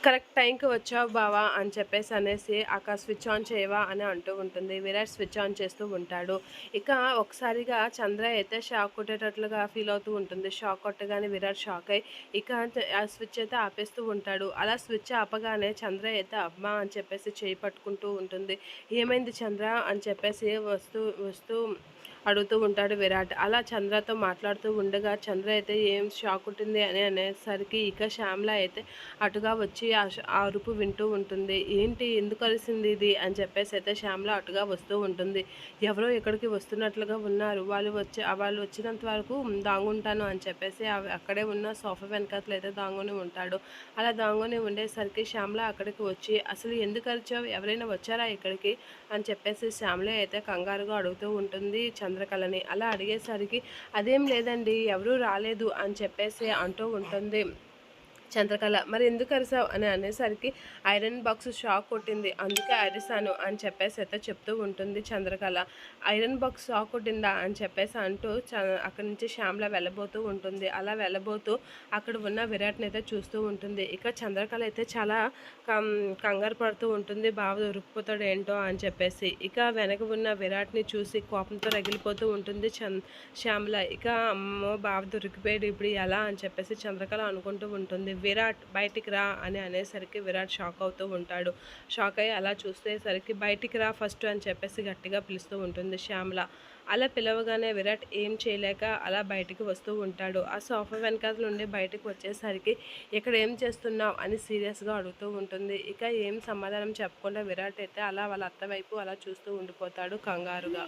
Correct టైంకి వచ్చావు బావా అని చెప్పేసి అనేసి అక్క స్విచ్ ఆన్ చేయవా అని అంటూ ఉంటుంది. విరాట్ స్విచ్ ఆన్ చేస్తూ ఉంటాడు. ఇక ఒకసారిగా చంద్ర అయితే షాక్ కొట్టేటట్లుగా ఫీల్ అవుతూ ఉంటుంది. షాక్ కొట్టగానే విరాట్ షాక్ అయ్యి ఇక ఆ స్విచ్ అయితే ఆపేస్తూ ఉంటాడు. అలా స్విచ్ ఆపగానే చంద్ర అయితే అమ్మా అని చెప్పేసి చేయి పట్టుకుంటూ ఉంటుంది. ఏమైంది చంద్ర అని చెప్పేసి వస్తూ వస్తూ అడుగుతూ ఉంటాడు విరాట్. అలా చంద్రతో మాట్లాడుతూ ఉండగా చంద్ర అయితే ఏం షాక్ ఉంటుంది అని అనేసరికి ఇక శ్యామల అయితే అటుగా వచ్చి ఆ అరుపు వింటూ ఉంటుంది. ఏంటి ఎందుకు కలిసింది ఇది అని చెప్పేసి అయితే శ్యామల అటుగా వస్తూ ఉంటుంది. ఎవరో ఇక్కడికి వస్తున్నట్లుగా ఉన్నారు. వాళ్ళు వచ్చినంత వరకు దాంగుంటాను అని చెప్పేసి అక్కడే ఉన్న సోఫా వెనకాతలు అయితే దాంగుని ఉంటాడు. అలా దాంగుని ఉండేసరికి శ్యామల అక్కడికి వచ్చి అసలు ఎందుకు అరిచావు, ఎవరైనా వచ్చారా ఇక్కడికి అని చెప్పేసి శ్యామల అయితే కంగారుగా అడుగుతూ ఉంటుంది చంద్రకళని. అలా అడిగేసరికి అదేం లేదండి ఎవరూ రాలేదు అని చెప్పేసి అంటూ ఉంటుంది చంద్రకళ. మరి ఎందుకు అరిసావు అని అనేసరికి ఐరన్ బాక్స్ షాక్ కొట్టింది అందుకే అరిసాను అని చెప్పేసి అయితే చెప్తూ ఉంటుంది చంద్రకళ. ఐరన్ బాక్స్ షాక్ కొట్టిందా అని చెప్పేసి అంటూ అక్కడి నుంచి శ్యామల వెళ్ళబోతూ ఉంటుంది. అలా వెళ్ళబోతూ అక్కడ ఉన్న విరాట్ని అయితే చూస్తూ ఉంటుంది. ఇక చంద్రకళ అయితే చాలా కంగారు పడుతూ ఉంటుంది. బావ దొరికిపోతాడు ఏంటో అని చెప్పేసి. ఇక వెనక ఉన్న విరాట్ని చూసి కోపంతో రగిలిపోతూ ఉంటుంది శ్యామల. ఇక అమ్మో బావ దొరికిపోయాడు ఇప్పుడు ఎలా అని చెప్పేసి చంద్రకళ అనుకుంటూ ఉంటుంది. విరాట్ బయటికి రా అని అనేసరికి విరాట్ షాక్ అవుతూ ఉంటాడు. షాక్ అయ్యి అలా చూసేసరికి బయటికి రా ఫస్ట్ అని చెప్పేసి గట్టిగా పిలుస్తూ ఉంటుంది శ్యామల. అలా పిలవగానే విరాట్ ఏం చేయలేక అలా బయటికి వస్తూ ఉంటాడు. ఆ సోఫా వెనకాల నుండి బయటకు వచ్చేసరికి ఇక్కడ ఏం చేస్తున్నావు అని సీరియస్గా అడుగుతూ ఉంటుంది. ఇక ఏం సమాధానం చెప్పకుండా విరాట్ అయితే అలా వాళ్ళ అత్త వైపు అలా చూస్తూ ఉండిపోతాడు కంగారుగా.